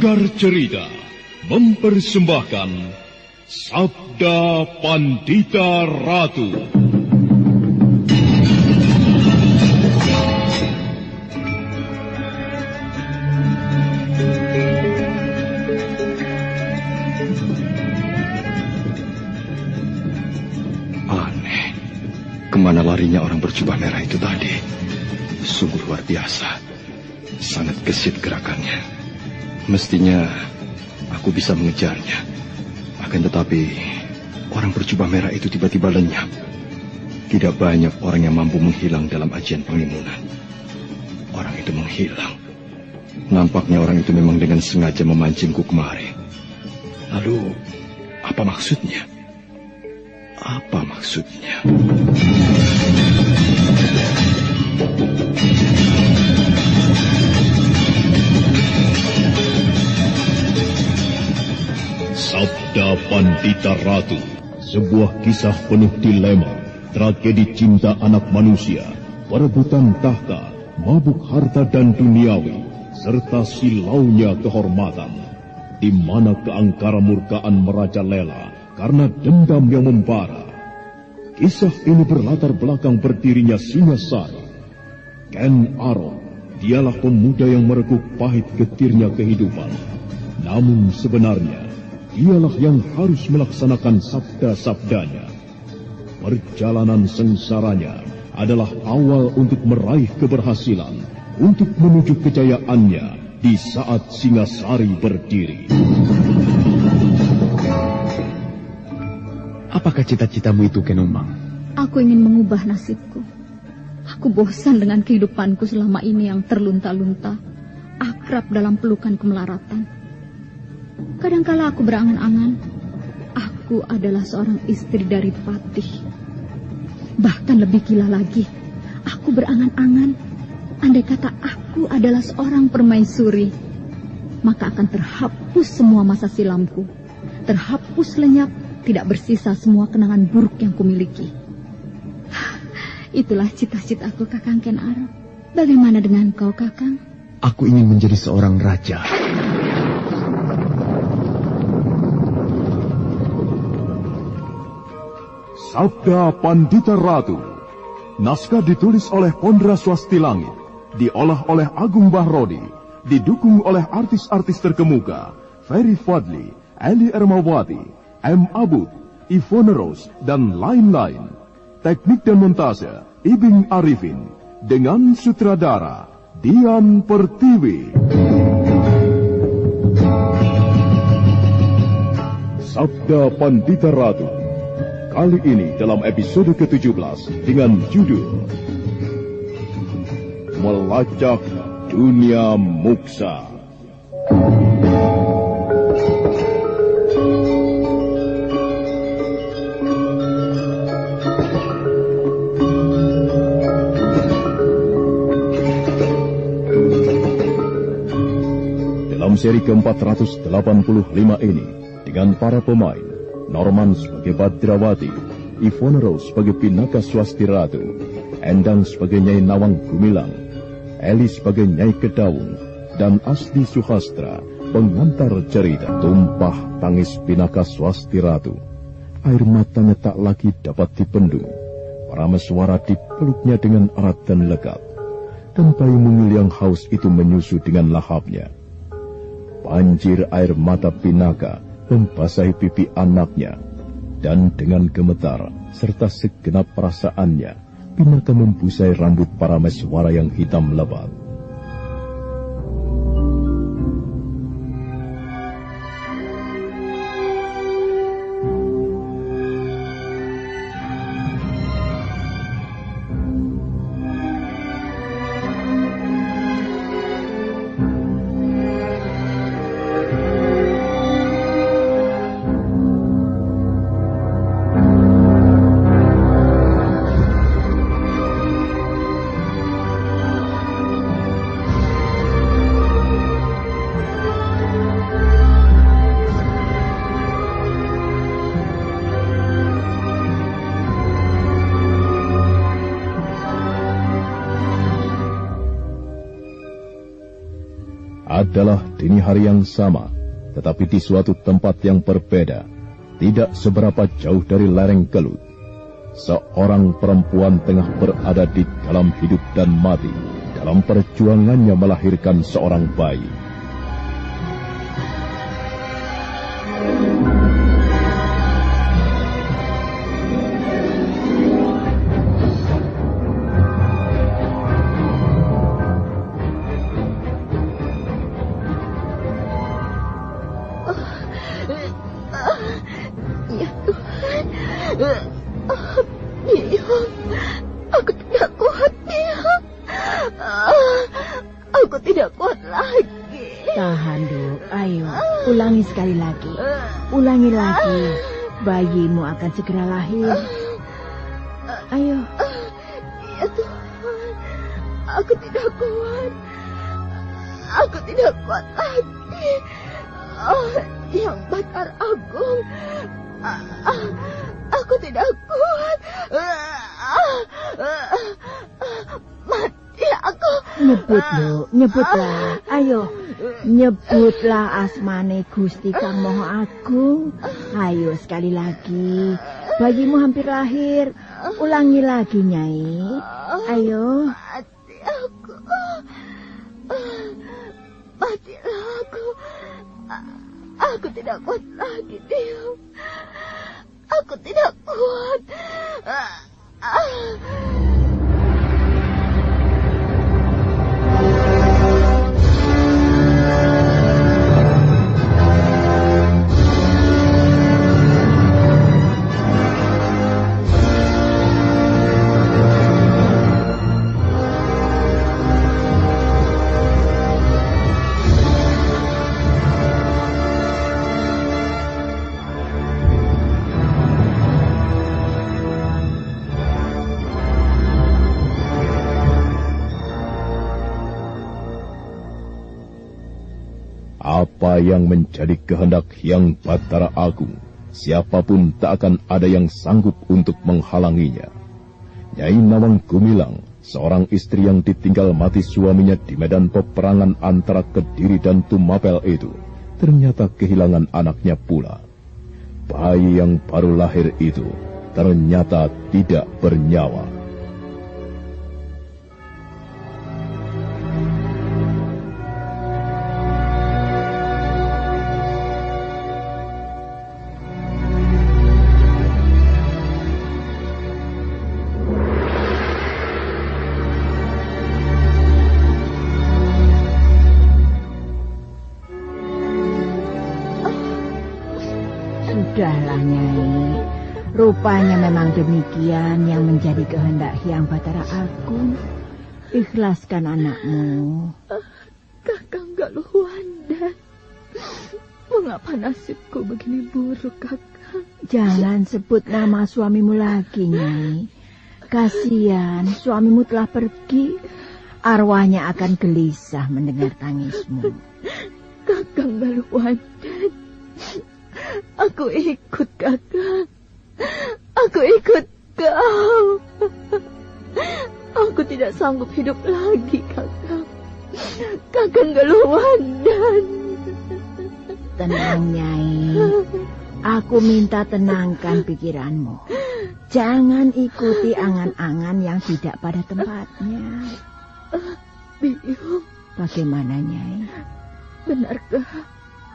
Sanggar Cerita mempersembahkan Sabda Pandita Ratu. Aneh, kemana larinya orang berjubah merah itu tadi? Sungguh luar biasa, sangat gesit gerakannya. Mestinya aku bisa mengejarnya. Akan tetapi orang berjubah merah itu tiba-tiba lenyap. Tidak banyak orang yang mampu menghilang dalam ajian penglimunan. Orang itu menghilang. Nampaknya orang itu memang dengan sengaja memancingku kemari. Lalu apa maksudnya? Apa maksudnya? Sabda Pandita Ratu, sebuah kisah penuh dilema, tragedi cinta anak manusia, perebutan tahta, mabuk harta dan duniawi, serta silaunya kehormatan, di mana keangkara murkaan merajalela karena dendam yang membara. Kisah ini berlatar belakang berdirinya Singasari. Ken Arok, dialah pemuda yang merekuk pahit getirnya kehidupan. Namun sebenarnya, dialah yang harus melaksanakan sabda-sabdanya. Perjalanan sengsaranya adalah awal untuk meraih keberhasilan, untuk menuju kejayaannya di saat Singasari berdiri. Apakah cita-citamu itu, Kenumbang? Aku ingin mengubah nasibku. Aku bosan dengan kehidupanku selama ini yang terlunta-lunta, akrab dalam pelukan kemelaratan. Kadangkala aku berangan-angan, aku adalah seorang istri dari Patih. Bahkan lebih gila lagi, aku berangan-angan, andai kata aku adalah seorang permaisuri, maka akan terhapus semua masa silamku. Terhapus lenyap, tidak bersisa semua kenangan buruk yang kumiliki. Itulah cita-citaku, Kakang Ken Arok. Bagaimana dengan kau, Kakang? Aku ingin menjadi seorang raja. Sabda Pandita Ratu. Naskah ditulis oleh Pondra Swastilangit, diolah oleh Agung Bahrodi, didukung oleh artis-artis terkemuka Ferry Fadli, Ali Ermawati, M. Abud, Ivone Rose, dan lain-lain. Teknik dan montase Ibing Arifin, dengan sutradara Dian Pertiwi. Sabda Pandita Ratu. Kali ini dalam episode ke-17 dengan judul Melacak Dunia Muksa. Dalam seri ke-485 ini, dengan para pemain Norman sebagai Badrawati, Ivone Rose sebagai Pinaka Swasti Ratu, Endang sebagai Nyai Nawang Gumilang, Eli sebagai Nyai Kedawung, dan Asdi Suhastra, pengantar cerita. Tumpah tangis Pinaka Swasti Ratu. Air matanya tak lagi dapat dibendung. Para meswara dipeluknya dengan erat dan lekat, dan bayi mungil yang haus itu menyusu dengan lahapnya. Banjir air mata Pinaka membasahi pipi anaknya, dan dengan gemetar serta segenap perasaannya, Pinaka membusai rambut para meswara yang hitam lebat. adalah dini hari yang sama, tetapi di suatu tempat yang berbeda, tidak seberapa jauh dari lereng Kelut. Seorang perempuan tengah berada di dalam hidup dan mati, dalam perjuangannya melahirkan seorang bayi. Ya Tuhan, Biong, aku tidak kuat, Biong. Aku tidak kuat lagi. Tahan, Duk. Ayo, ulangi sekali lagi. Ulangi lagi. Bayimu akan segera lahir. Ayo. Ya Tuhan, aku tidak kuat. Aku tidak kuat lagi. Yang Batar Agung, aku tidak kuat. Mati aku. Nyebut, Duk. Nyebutlah. Ayo. Nyebutlah asmane Gusti Kang Maha Agung. Ayo sekali lagi. Bayimu hampir lahir. Ulangi lagi, Nyai. Ayo. Mati aku. Matilah aku. Aku tidak kuat lagi, Dio. Aku tidak kuat. Apa yang menjadi kehendak Hyang Batara Agung, siapapun tak akan ada yang sanggup untuk menghalanginya. Nyai Nawang Gumilang, seorang istri yang ditinggal mati suaminya di medan peperangan antara Kediri dan Tumapel itu, ternyata kehilangan anaknya pula. Bayi yang baru lahir itu ternyata tidak bernyawa. Sudahlah, Nyai. Rupanya memang demikian yang menjadi kehendak Hyang Batara Agung. Ikhlaskan anakmu. Kakang Galuhwandan, mengapa nasibku begini buruk, Kakang? Jangan sebut nama suamimu lagi, Nyai. Kasihan, suamimu telah pergi. Arwahnya akan gelisah mendengar tangismu. Kakang Galuhwandan, aku ikut, Kakang. Aku ikut kau. Aku tidak sanggup hidup lagi, Kakang. Kakang Galuhwandan. Tenang, Nyai. Aku minta tenangkan pikiranmu. Jangan ikuti angan-angan yang tidak pada tempatnya. Biung, Bagaimana, Nyai? benarkah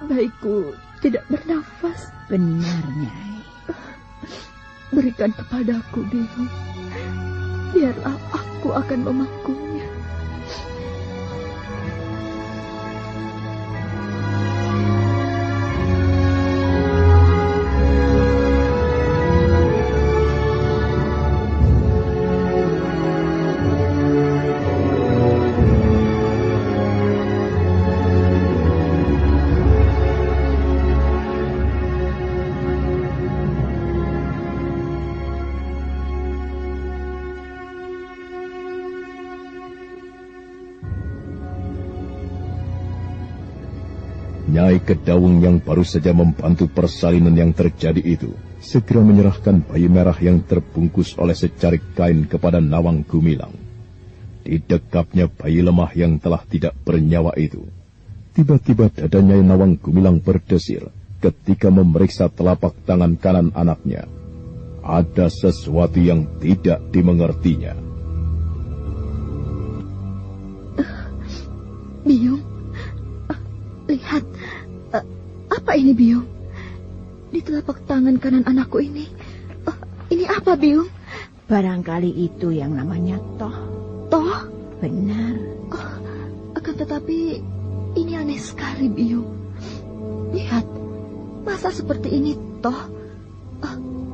bayiku tidak bernafas? Benar, Nyai. Berikan kepadaku, Biung. Biarlah aku akan memangkunya. Nyai Kedawung yang baru saja membantu persalinan yang terjadi itu, segera menyerahkan bayi merah yang terbungkus oleh secarik kain kepada Nawang Gumilang. Didekapnya bayi lemah yang telah tidak bernyawa itu. Tiba-tiba dada Nyai Nawang Gumilang berdesir ketika memeriksa telapak tangan kanan anaknya. Ada sesuatu yang tidak dimengertinya. Biung, lihat, apa ini Biung? Di telapak tangan kanan anakku ini, ini apa Biung? Barangkali itu yang namanya Toh. Toh? Benar. Akan tetapi ini aneh sekali Biung. Lihat, masa seperti ini Toh?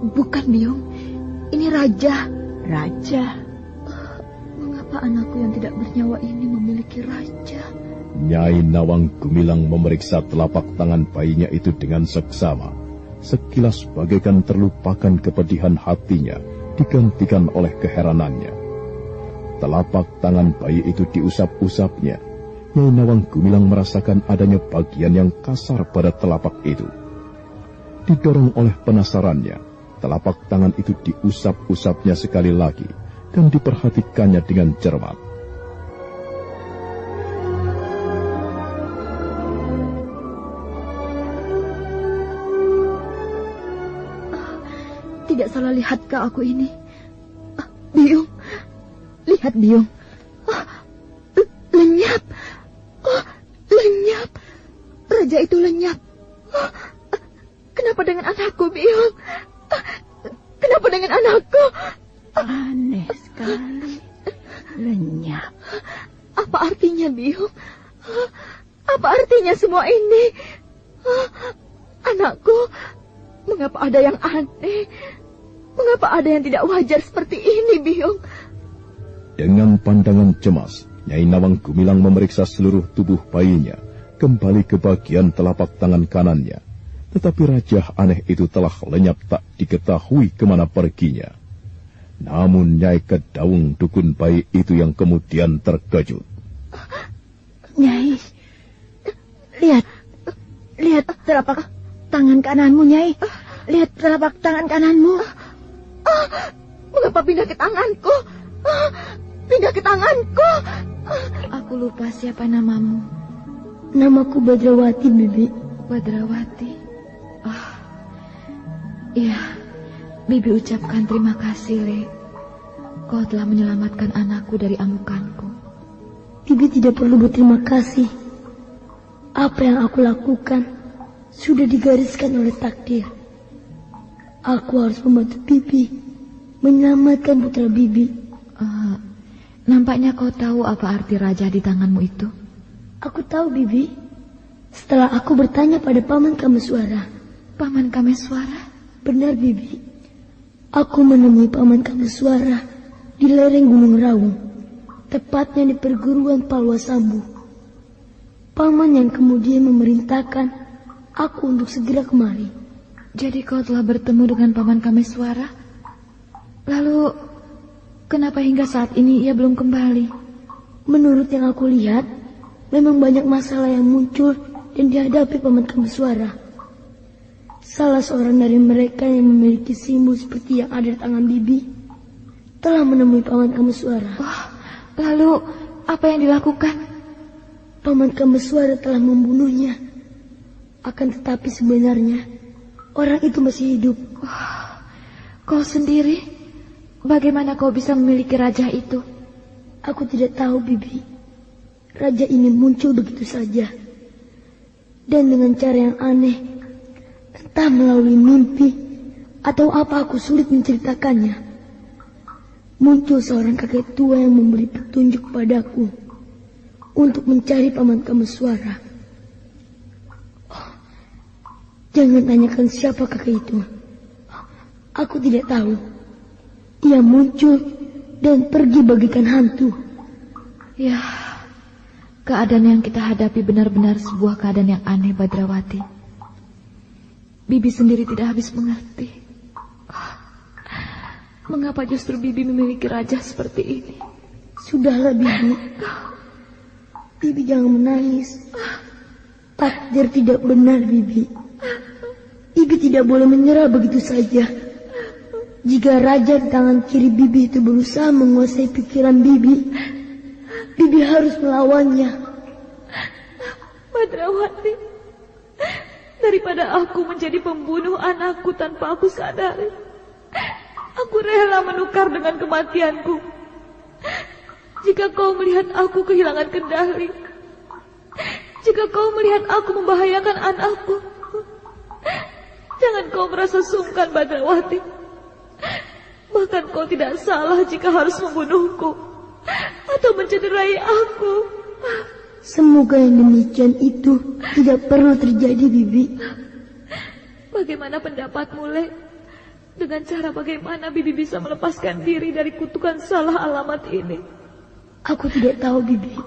Bukan Biung, ini Raja. Raja? Mengapa anakku yang tidak bernyawa ini memiliki raja? Nyai Nawang Gumilang memeriksa telapak tangan bayinya itu dengan seksama. Sekilas bagaikan terlupakan kepedihan hatinya, digantikan oleh keheranannya. Telapak tangan bayi itu diusap-usapnya. Nyai Nawang Gumilang merasakan adanya bagian yang kasar pada telapak itu. Didorong oleh penasarannya, telapak tangan itu diusap-usapnya sekali lagi dan diperhatikannya dengan cermat. Tidak salah lihatkah aku ini? Biung, lihat Biung. Lenyap. Lenyap. Raja itu lenyap. Kenapa dengan anakku, Biung? Kenapa dengan anakku? Aneh sekali. Lenyap. Apa artinya, Biung? Apa artinya semua ini? Anakku, mengapa ada yang aneh? Mengapa ada yang tidak wajar seperti ini, Biung? Dengan pandangan cemas, Nyai Nawang Gumilang memeriksa seluruh tubuh bayinya, kembali ke bagian telapak tangan kanannya. Tetapi raja aneh itu telah lenyap, tak diketahui kemana perginya. Namun Nyai Kedaung dukun bayi itu yang kemudian terkejut. Nyai, lihat telapak tangan kananmu, Nyai. Lihat telapak tangan kananmu. Mengapa pindah ke tanganku? Pindah ke tanganku. Aku lupa siapa namamu. Namaku Badrawati, Bibi. Badrawati. Iya, Bibi ucapkan terima kasih, Le. Kau telah menyelamatkan anakku dari amukanku. Bibi tidak perlu berterima kasih. Apa yang aku lakukan sudah digariskan oleh takdir. Aku harus membantu Bibi menyelamatkan putra Bibi. Nampaknya kau tahu apa arti raja di tanganmu itu. Aku tahu, Bibi. Setelah aku bertanya pada Paman Kameswara. Paman Kameswara? Benar, Bibi. Aku menemui Paman Kameswara di lereng Gunung Raung, tepatnya di perguruan Palwasambu. Paman yang kemudian memerintahkan aku untuk segera kemari. Jadi kau telah bertemu dengan Paman Kameswara? Lalu, kenapa hingga saat ini ia belum kembali? Menurut yang aku lihat, memang banyak masalah yang muncul dan dihadapi Paman Kameswara. Salah seorang dari mereka yang memiliki simbol seperti yang ada di tangan Bibi telah menemui Paman Kameswara. Lalu, apa yang dilakukan? Paman Kameswara telah membunuhnya. Akan tetapi sebenarnya orang itu masih hidup. Kau sendiri? Bagaimana kau bisa memiliki raja itu? Aku tidak tahu, Bibi. Raja ini muncul begitu saja. Dan dengan cara yang aneh. Entah melalui mimpi atau apa, aku sulit menceritakannya. Muncul seorang kakek tua yang memberi petunjuk padaku untuk mencari Paman Kameswara. Jangan tanyakan siapa kakek itu. Aku tidak tahu. Ia muncul dan pergi bagikan hantu. Ya, keadaan yang kita hadapi benar-benar sebuah keadaan yang aneh, Badrawati. Bibi sendiri tidak habis mengerti. Mengapa justru Bibi memiliki raja seperti ini? Sudahlah, Bibi. Bibi jangan menangis. Takdir tidak benar, Bibi. Bibi tidak boleh menyerah begitu saja. Jika raja di tangan kiri Bibi itu berusaha menguasai pikiran Bibi, Bibi harus melawannya. Badrawati, daripada aku menjadi pembunuh anakku tanpa aku sadari, aku rela menukar dengan kematianku. Jika kau melihat aku kehilangan kendali, jika kau melihat aku membahayakan anakku, jangan kau merasa sungkan, Badrawati. Bahkan kau tidak salah jika harus membunuhku atau mencederai aku. Semoga yang demikian itu tidak perlu terjadi, Bibi. Bagaimana pendapatmu, Le? Dengan cara bagaimana Bibi bisa melepaskan diri dari kutukan salah alamat ini? Aku tidak tahu, Bibi.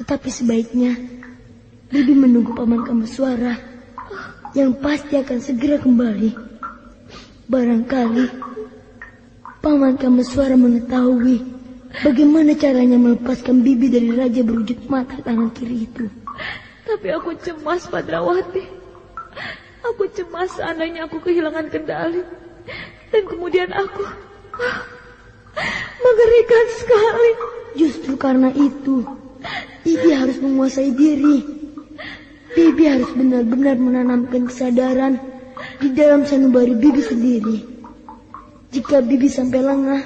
Tetapi sebaiknya Bibi menunggu Paman Kameswara yang pasti akan segera kembali. Barangkali Paman Kameswara mengetahui bagaimana caranya melepaskan Bibi dari raja berwujud mata tangan kiri itu. Tapi aku cemas, Badrawati. Aku cemas seandainya aku kehilangan kendali. Dan kemudian aku... mengerikan sekali. Justru karena itu, Bibi harus menguasai diri. Bibi harus benar-benar menanamkan kesadaran di dalam sanubari Bibi sendiri. Jika Bibi sampai lengah,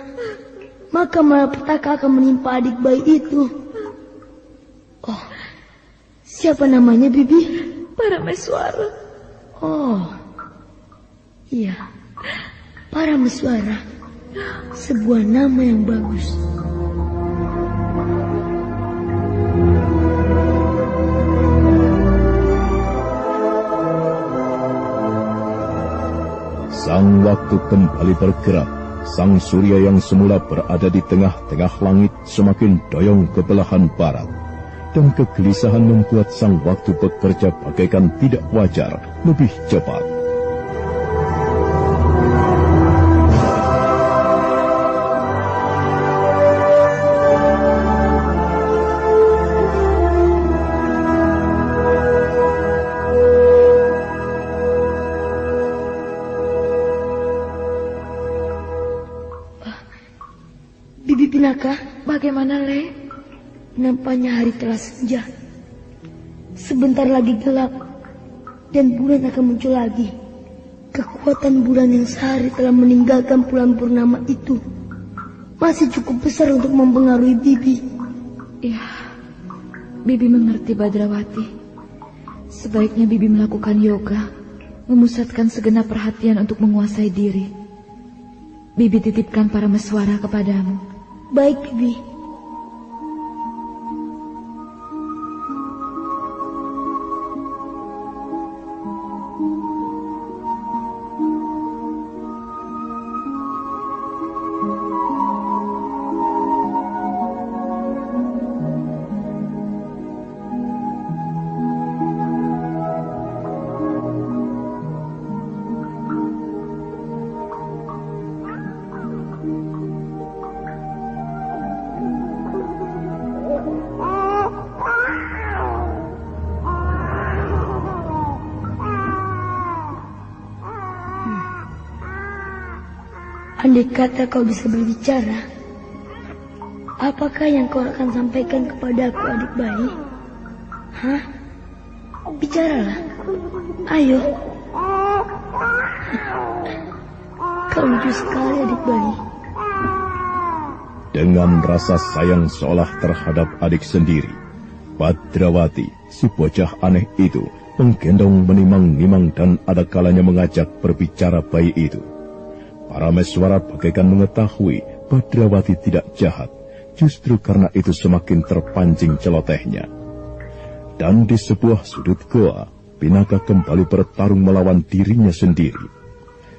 maka malapetaka akan menimpa adik bayi itu. Oh, siapa namanya, Bibi? Parameswara. Oh, iya, Parameswara. Sebuah nama yang bagus. Sang waktu kembali bergerak. Sang surya yang semula berada di tengah-tengah langit semakin doyong ke belahan barat. Dan kegelisahan membuat sang waktu bekerja bagaikan tidak wajar, lebih cepat. Bagaimana, Le? Nampaknya hari telah senja. Sebentar lagi gelap dan bulan akan muncul lagi. Kekuatan bulan yang sehari telah meninggalkan bulan purnama itu masih cukup besar untuk mempengaruhi Bibi. Ya, Bibi mengerti, Badrawati. Sebaiknya Bibi melakukan yoga, memusatkan segenap perhatian untuk menguasai diri. Bibi titipkan Parameswara kepadamu. Baik, Bibi. Andai kata kau bisa berbicara, apakah yang kau akan sampaikan kepadaku, adik bayi? Hah? Bicaralah. Ayo. Kau lucu sekali, adik bayi. Dengan rasa sayang seolah terhadap adik sendiri, Badrawati, si bocah aneh itu, menggendong, menimang-nimang dan ada kalanya mengajak berbicara bayi itu. Parameswara bagaikan mengetahui Badrawati tidak jahat, justru karena itu semakin terpancing celotehnya. Dan di sebuah sudut goa, Pinaka kembali bertarung melawan dirinya sendiri.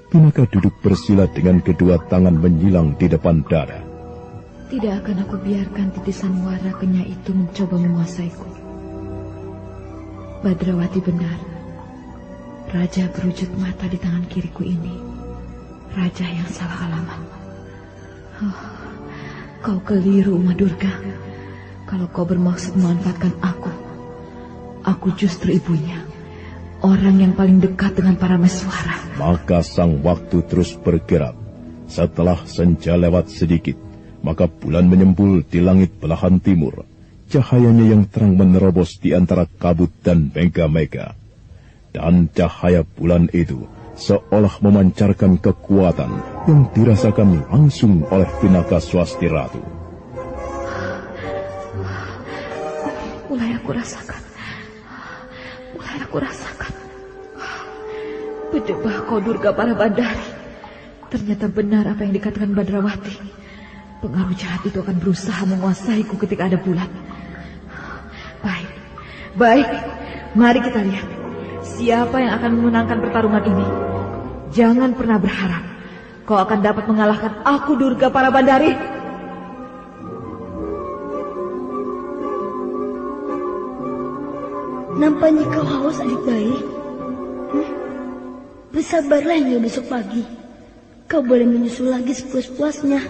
Pinaka duduk bersila dengan kedua tangan menyilang di depan dada. Tidak akan aku biarkan titisan wara kenya itu mencoba menguasaiku. Badrawati benar. Raja berwujud mata di tangan kiriku ini raja yang salah alamat. Oh, kau keliru, Uma Durga. Kalau kau bermaksud memanfaatkan aku justru ibunya, orang yang paling dekat dengan Parameswara. Maka sang waktu terus bergerak. Setelah senja lewat sedikit, maka bulan menyembul di langit belahan timur. cahayanya yang terang menerobos di antara kabut dan mega-mega. Dan cahaya bulan itu seolah memancarkan kekuatan yang dirasakan langsung oleh Pinaka Swasti Ratu. Mulai aku rasakan. Bejebah kau Durga Parabandari. Ternyata benar apa yang dikatakan Badrawati. Pengaruh jahat itu akan berusaha menguasaiku ketika ada bulan. Baik. Mari kita lihat siapa yang akan memenangkan pertarungan ini. Jangan pernah berharap kau akan dapat mengalahkan aku Durga Parabandari. Nampaknya kau haus, adik bayi. Bersabarlah hingga besok pagi. Kau boleh menyusul lagi sepuas-puasnya.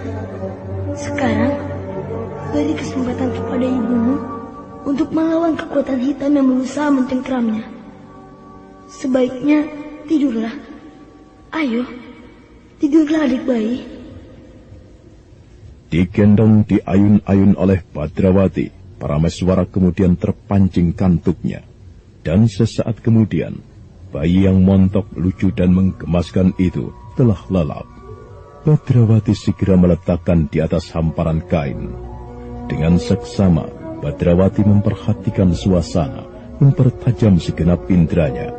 Sekarang, beri kesempatan kepada ibumu untuk melawan kekuatan hitam yang berusaha mencengkeramnya. Sebaiknya tidurlah. Ayo, tidurlah adik bayi. Digendong di ayun-ayun oleh Badrawati, Parameswara kemudian terpancing kantuknya. Dan sesaat kemudian, bayi yang montok, lucu dan menggemaskan itu telah lelap. Badrawati segera meletakkan di atas hamparan kain. Dengan seksama, Badrawati memperhatikan suasana, mempertajam segenap indranya.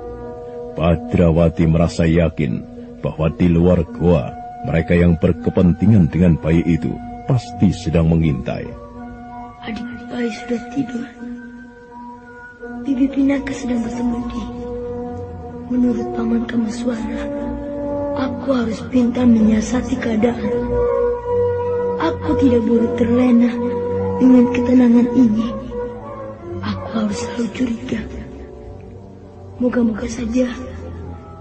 Badrawati merasa yakin bahwa di luar goa, mereka yang berkepentingan dengan bayi itu pasti sedang mengintai. Adik bayi sudah tidur. Bibi Pinaka sedang bersembunyi. Menurut Paman Kameswara, aku harus pintar menyiasati keadaan. Aku tidak boleh terlena dengan ketenangan ini. Aku harus selalu curiga. Moga-moga saja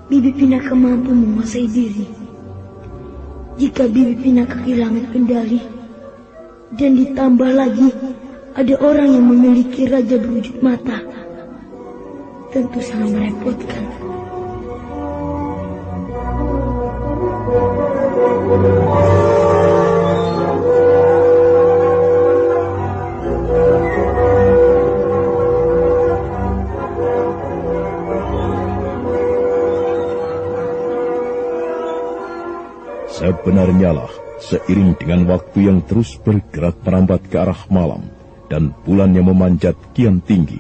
Bibi Pinaka mampu menguasai diri. Jika Bibi Pinaka kehilangan kendali, dan ditambah lagi ada orang yang memiliki raja berwujud mata, tentu sangat merepotkan. Sebenarnya lah, seiring dengan waktu yang terus bergerak merambat ke arah malam, dan bulan yang memanjat kian tinggi,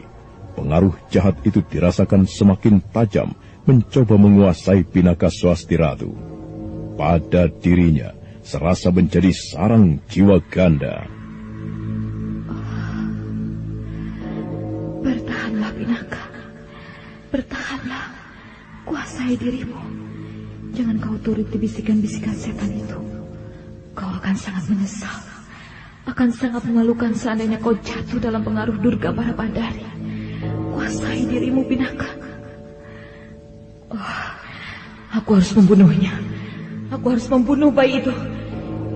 pengaruh jahat itu dirasakan semakin tajam mencoba menguasai Pinaka Swasti Ratu. Pada dirinya, serasa menjadi sarang jiwa ganda. Bertahanlah Pinaka, bertahanlah, kuasai dirimu. Jangan kau turuti bisikan-bisikan setan itu. Kau akan sangat menyesal, akan sangat memalukan seandainya kau jatuh dalam pengaruh Durga Parabandari. Kuasai dirimu Pinaka. Aku harus membunuhnya. Aku harus membunuh bayi itu.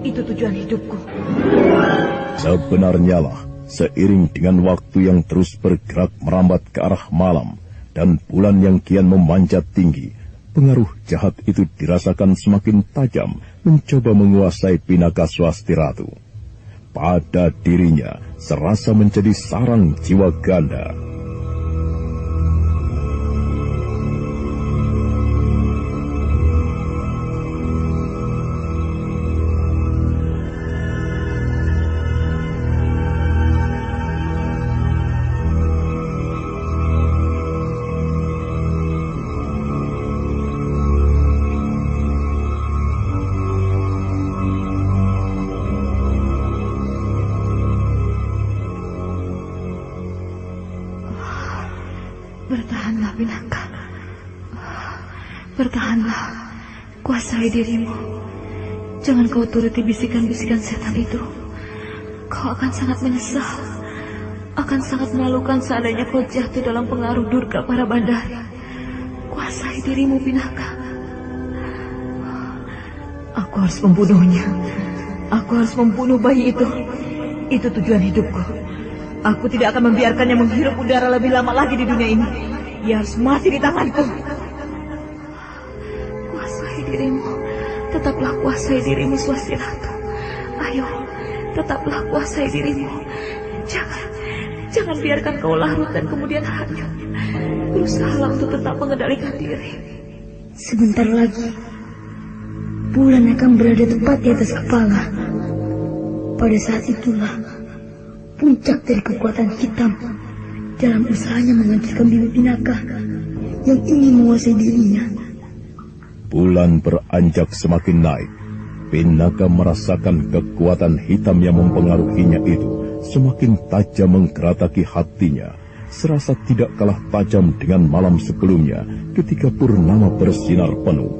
Itu tujuan hidupku. Sebenarnya lah, seiring dengan waktu yang terus bergerak merambat ke arah malam, dan bulan yang kian memanjat tinggi, pengaruh jahat itu dirasakan semakin tajam mencoba menguasai Pinaka Swasti Ratu. Pada dirinya, serasa menjadi sarang jiwa ganda. Bertahanlah Pinaka. Bertahanlah, kuasai dirimu. Jangan kau turuti bisikan-bisikan setan itu. Kau akan sangat menyesal, akan sangat memalukan seandainya kau jatuh dalam pengaruh Durga Parabandari. Kuasai dirimu Pinaka. Aku harus membunuhnya. Aku harus membunuh bayi itu. Itu tujuan hidupku. Aku tidak akan membiarkannya menghirup udara lebih lama lagi di dunia ini. Dia harus mati di tanganku. Kuasai dirimu. Tetaplah kuasai dirimu Swasti Ratu. Ayo, tetaplah kuasai dirimu. Jangan biarkan kau larut dan kemudian hanyut. Berusahalah untuk tetap mengendalikan diri. Sebentar lagi, bulan akan berada tepat di atas kepala. Pada saat itulah, puncak dari kekuatan hitam dalam usahanya menghancurkan Bibi Pinaka yang ingin menguasai dirinya. Bulan beranjak semakin naik. Pinaka merasakan kekuatan hitam yang mempengaruhinya itu semakin tajam menggerataki hatinya, serasa tidak kalah tajam dengan malam sebelumnya ketika purnama bersinar penuh.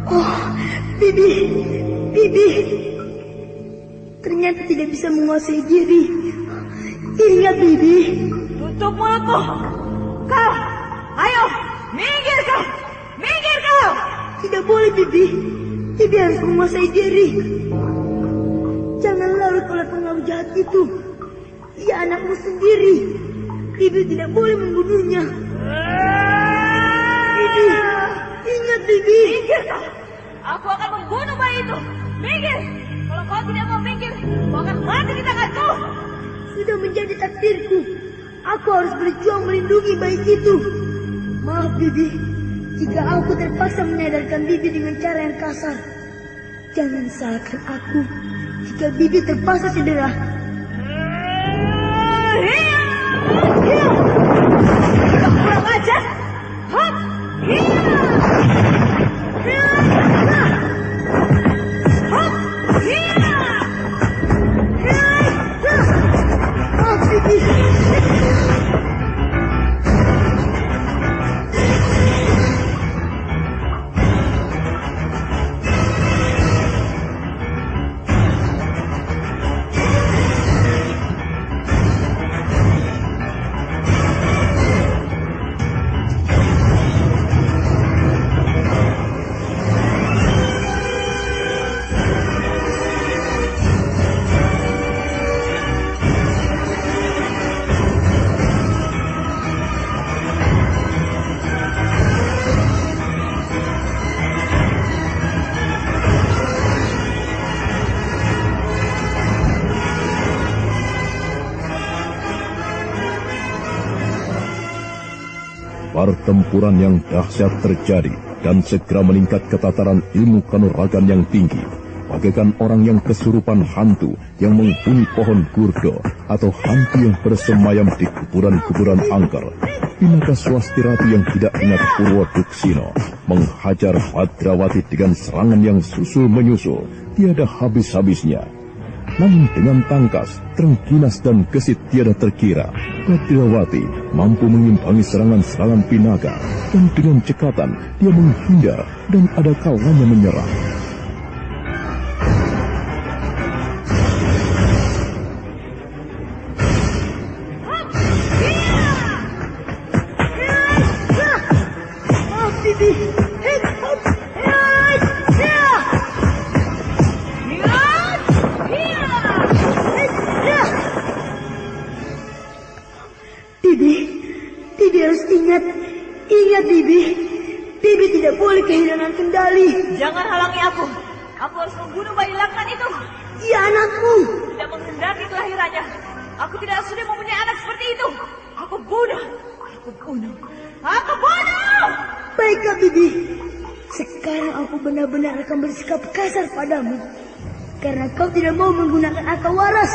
Oh, Bibi, ternyata tidak bisa menguasai diri. Ingat, Bibi. Tutup mulutmu. Kau, ayo, minggir kau. Tidak boleh, Bibi. Bibi harus menguasai diri. Jangan larut oleh pengaruh jahat itu. Ia anakmu sendiri. Bibi tidak boleh membunuhnya. Bibi, ingat, Bibi. Minggir kau. Aku akan membunuh bayi itu. Minggir. Kalau kau tidak mau minggir, kau akan mati di tanganku. Sudah menjadi takdirku. Aku harus berjuang melindungi bayi itu. Maaf, Bibi, jika aku terpaksa menyadarkan Bibi dengan cara yang kasar. Jangan salahkan aku jika Bibi terpaksa cedera. Kurang ajar. Hop. Maaf, Bibi. Pertempuran yang dahsyat terjadi dan segera meningkat ke tataran ilmu kanuragan yang tinggi, bagaikan orang yang kesurupan hantu yang menghuni pohon gurdo atau hantu yang bersemayam di kuburan-kuburan angker. Pinaka Swastiratu yang tidak ingat Purwoduksina menghajar Badrawati dengan serangan yang susul menyusul, tiada habis-habisnya. Namun dengan tangkas, terengginas dan gesit tiada terkira, Badrawati mampu mengimbangi serangan-serangan Pinaka, dan dengan cekatan dia menghindar dan ada kalanya menyerang. Bibi harus ingat, Bibi. Bibi tidak boleh kehilangan kendali. Jangan halangi aku. Aku harus membunuh bayi laknat itu. Ia anakmu. Tidak menghendaki kelahirannya. Aku tidak sudah mempunyai anak seperti itu. Aku bunuh. Baiklah, Bibi. Sekarang aku benar-benar akan bersikap kasar padamu. Karena kau tidak mau menggunakan akal waras.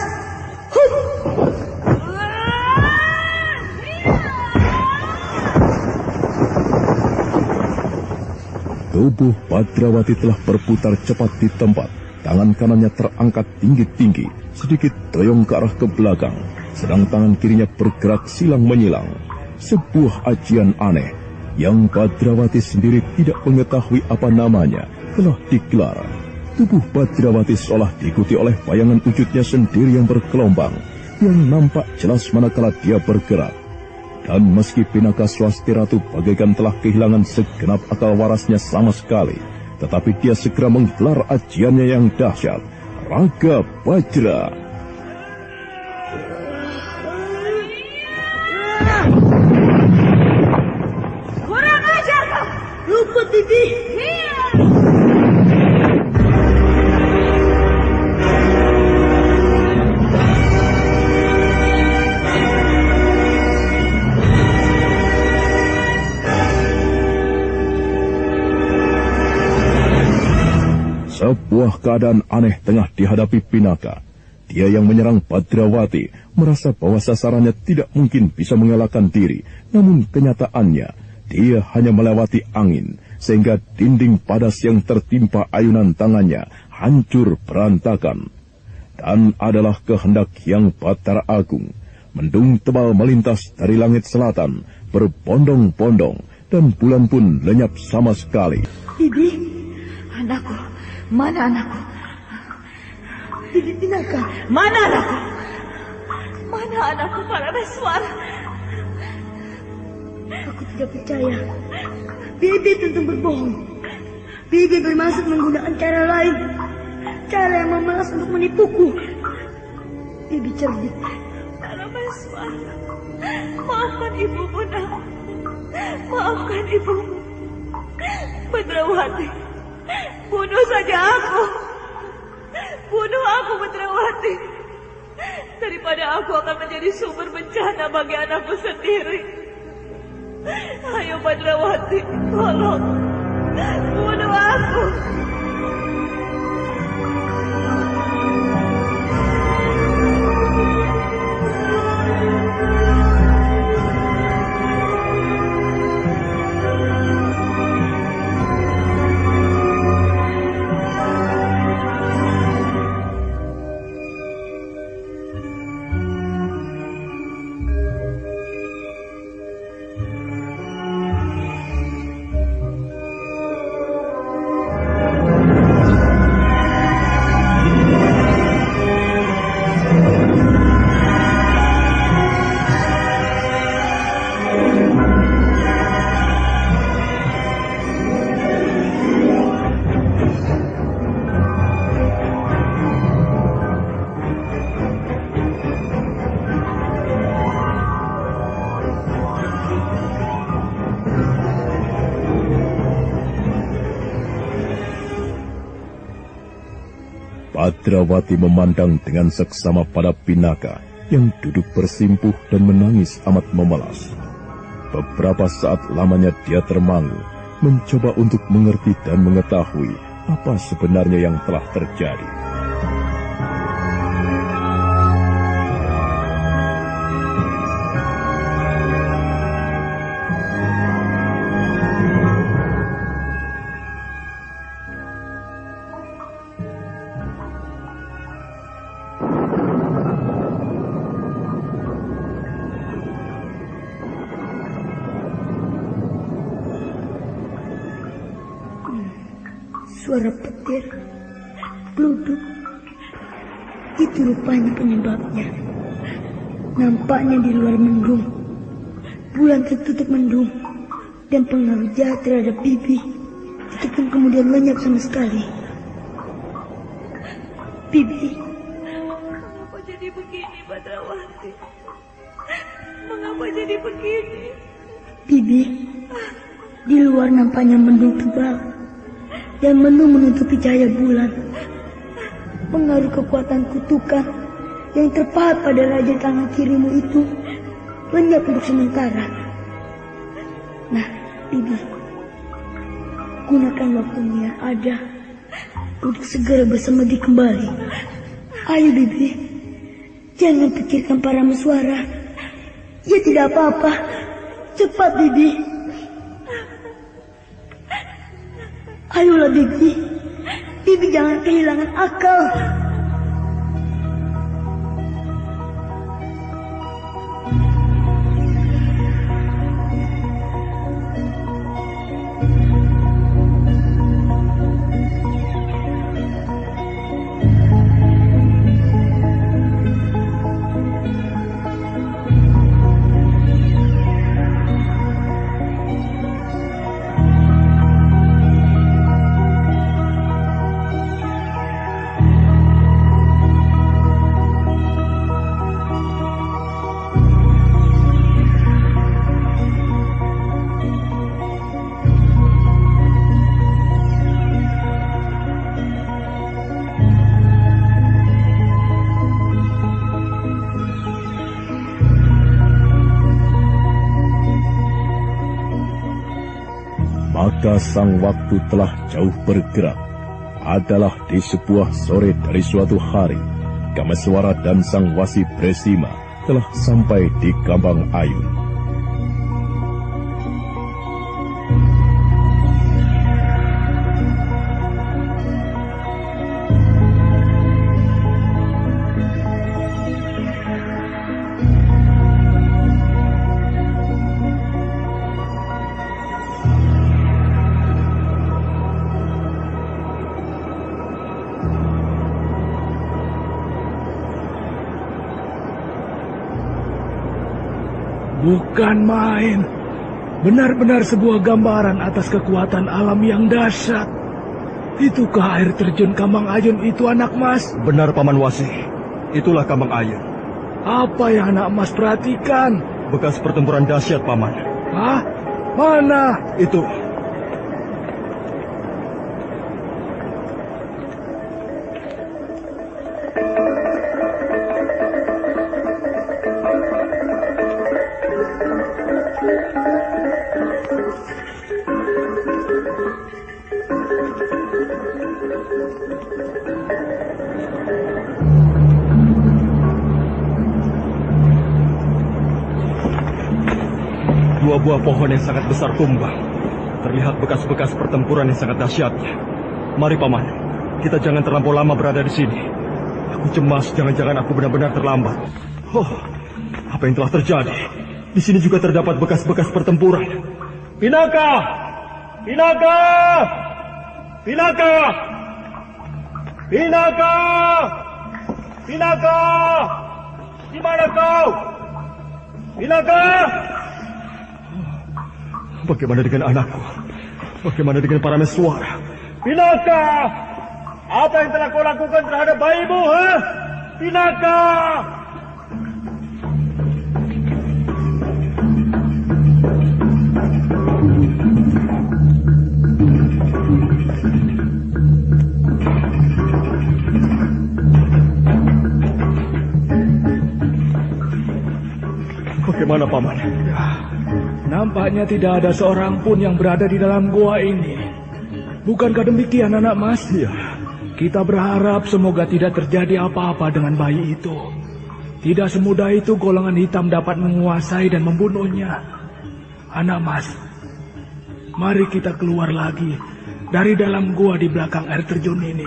Tubuh Badrawati telah berputar cepat di tempat. Tangan kanannya terangkat tinggi-tinggi, sedikit doyong ke arah ke belakang, sedang tangan kirinya bergerak silang menyilang. Sebuah ajian aneh yang Badrawati sendiri tidak mengetahui apa namanya telah digelar. Tubuh Badrawati seolah diikuti oleh bayangan wujudnya sendiri yang bergelombang, yang nampak jelas manakala dia bergerak. Dan meski Pinaka Swastiratu bagaikan telah kehilangan segenap akal warasnya sama sekali, tetapi dia segera menggelar ajiannya yang dahsyat, Raga Bajra. Luput, Bibi. Sebuah keadaan aneh tengah dihadapi Pinaka. Dia yang menyerang Badrawati merasa bahwa sasarannya tidak mungkin bisa mengelakkan diri. Namun kenyataannya, dia hanya melewati angin, sehingga dinding padas yang tertimpa ayunan tangannya hancur berantakan. Dan adalah kehendak Hyang Batara Agung. Mendung tebal melintas dari langit selatan, berbondong-bondong, dan bulan pun lenyap sama sekali. Bibi, Anakku, mana anakku? Bibi Pinaka. Mana anakku? Mana anakku Parameswara? Aku tidak percaya. Bibi tentu berbohong. Bibi bermaksud menggunakan cara lain. Cara yang memelas untuk menipuku. Bibi cerdik. Parameswara, maafkan ibumu, nak. Maafkan ibumu. Badrawati, bunuh saja aku. Bunuh aku, Badrawati. Daripada aku akan menjadi sumber bencana bagi anakku sendiri. Ayo Badrawati, tolong. Bunuh aku. Badrawati memandang dengan seksama pada Pinaka yang duduk bersimpuh dan menangis amat memelas. Beberapa saat lamanya dia termangu, mencoba untuk mengerti dan mengetahui apa sebenarnya yang telah terjadi. Suara petir, gluduk, itu rupanya penyebabnya. Nampaknya di luar mendung, bulan tertutup mendung, dan pengaruh jahat terhadap Bibi itu pun kemudian lenyap sama sekali. Bibi, mengapa jadi begini, Badrawati? Mengapa jadi begini? Bibi, di luar nampaknya mendung tebal. Dan mendung menutupi cahaya bulan. Pengaruh kekuatan kutukan yang terpahat pada raja tangan kirimu itu lenyap untuk sementara. Nah, Bibi, gunakan waktumu yang ada untuk segera bersemedi kembali. Ayo, Bibi, jangan pikirkan Parameswara. Ya tidak apa-apa. Cepat, Bibi. Ayolah, Bibi. Bibi jangan kehilangan akal. ketika sang waktu telah jauh bergerak, adalah di sebuah sore dari suatu hari, Kameswara dan sang wasi Bresima telah sampai di Gambang Ayun. Bukan main, benar-benar sebuah gambaran atas kekuatan alam yang dahsyat. Itukah air terjun Gambang Ayun itu, anak mas? Benar, Paman Wasi. Itulah Gambang Ayun. Apa yang anak mas perhatikan? Bekas pertempuran dahsyat, Paman. Hah? Mana? Itu. Dua buah pohon yang sangat besar tumbang. Terlihat bekas-bekas pertempuran yang sangat dahsyatnya. Mari, Paman. Kita jangan terlampau lama berada di sini. Aku cemas, jangan-jangan aku benar-benar terlambat. Oh, apa yang telah terjadi? Di sini juga terdapat bekas-bekas pertempuran. Pinaka! Pinaka! Pinaka! Pinaka! Pinaka! Di mana kau? Pinaka! Bagaimana dengan anakku? Bagaimana dengan para Meswara? Pinaka! Apa yang telah kau lakukan terhadap bayimu, ha? Pinaka! Bagaimana, Paman? Nampaknya tidak ada seorang pun yang berada di dalam gua ini. Bukankah demikian, anak mas? Ya. Kita berharap semoga tidak terjadi apa-apa dengan bayi itu. Tidak semudah itu golongan hitam dapat menguasai dan membunuhnya. Anak mas, mari kita keluar lagi dari dalam gua di belakang air terjun ini.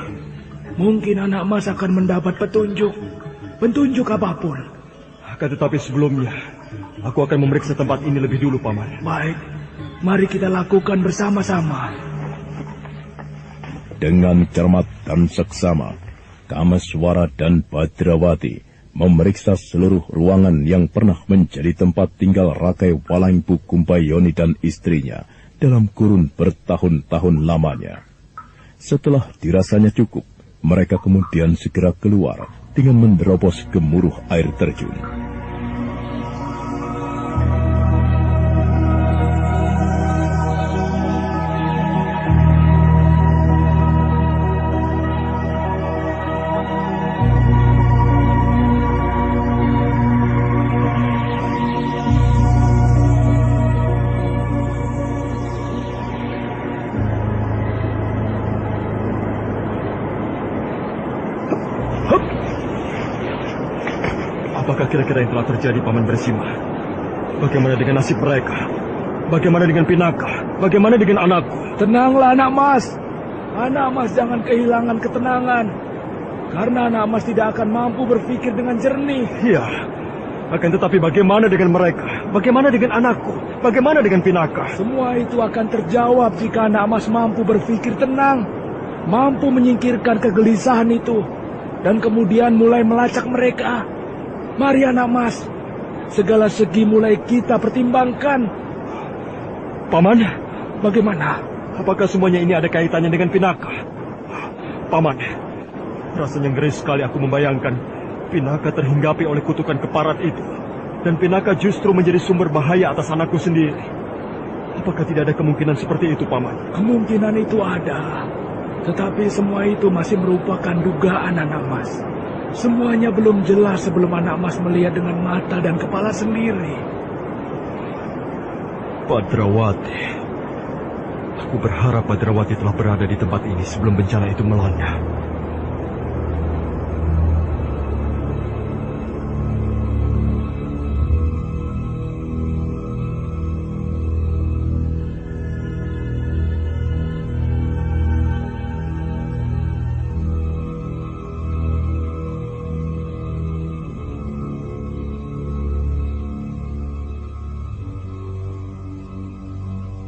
Mungkin anak mas akan mendapat petunjuk apapun. Akan tetapi sebelumnya, aku akan memeriksa tempat ini lebih dulu, Paman. Baik, mari kita lakukan bersama-sama. Dengan cermat dan seksama, Kameswara dan Badrawati memeriksa seluruh ruangan yang pernah menjadi tempat tinggal Rakai Walangpu Kumbayoni dan istrinya dalam kurun bertahun-tahun lamanya. Setelah dirasanya cukup, mereka kemudian segera keluar dengan menerobos gemuruh air terjun. Apakah kira-kira yang telah terjadi, Paman Bresima? Bagaimana dengan nasib mereka? Bagaimana dengan Pinaka? Bagaimana dengan anakku? Tenanglah, anak mas. Anak mas jangan kehilangan ketenangan. Karena anak mas tidak akan mampu berpikir dengan jernih. Iya. Akan tetapi bagaimana dengan mereka? Bagaimana dengan anakku? Bagaimana dengan Pinaka? Semua itu akan terjawab jika anak mas mampu berpikir tenang. Mampu menyingkirkan kegelisahan itu. Dan kemudian mulai melacak mereka. Mari anak mas, segala segi mulai kita pertimbangkan. Paman, bagaimana? Apakah semuanya ini ada kaitannya dengan Pinaka? Paman, rasanya ngeri sekali aku membayangkan Pinaka terhinggapi oleh kutukan keparat itu. Dan Pinaka justru menjadi sumber bahaya atas anakku sendiri. Apakah tidak ada kemungkinan seperti itu, Paman? Kemungkinan itu ada. Tetapi semua itu masih merupakan dugaan anak mas. Semuanya belum jelas sebelum anak mas melihat dengan mata dan kepala sendiri. Badrawati, Aku berharap Badrawati telah berada di tempat ini sebelum bencana itu melanda.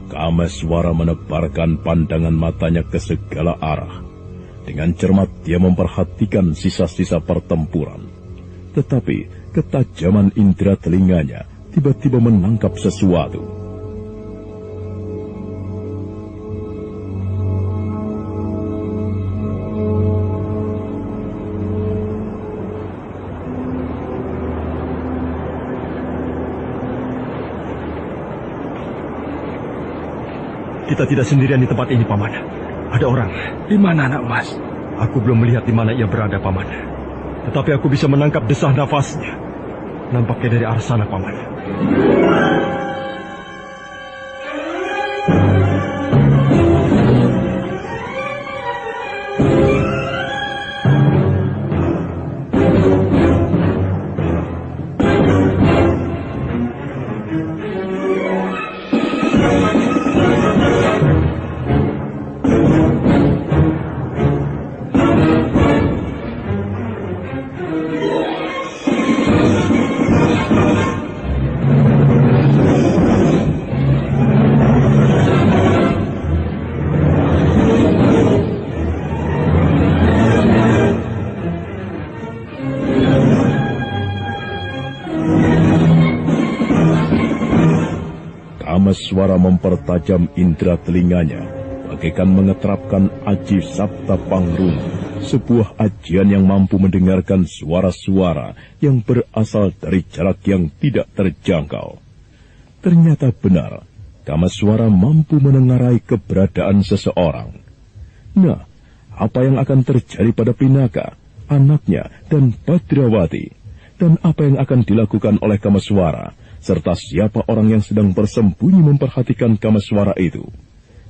Kameswara menebarkan pandangan matanya ke segala arah. Dengan cermat dia memperhatikan sisa-sisa pertempuran. Tetapi ketajaman indera telinganya tiba-tiba menangkap sesuatu. Kita tidak sendirian di tempat ini, Paman. Ada orang. Di mana, Anak Mas? Aku belum melihat di mana ia berada, Paman. Tetapi aku bisa menangkap desah nafasnya. Nampaknya dari arah sana, Paman. Kameswara mempertajam indera telinganya, bagaikan mengeterapkan aji Sabta Pangrung, sebuah ajian yang mampu mendengarkan suara-suara yang berasal dari jarak yang tidak terjangkau. Ternyata benar, Kameswara mampu menengarai keberadaan seseorang. Nah, apa yang akan terjadi pada Pinaka, anaknya, dan Badrawati? Dan apa yang akan dilakukan oleh Kameswara? Serta siapa orang yang sedang bersembunyi memperhatikan Kameswara itu?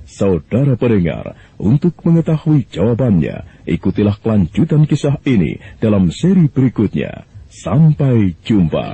Saudara pendengar, untuk mengetahui jawabannya, ikutilah kelanjutan kisah ini dalam seri berikutnya. Sampai jumpa.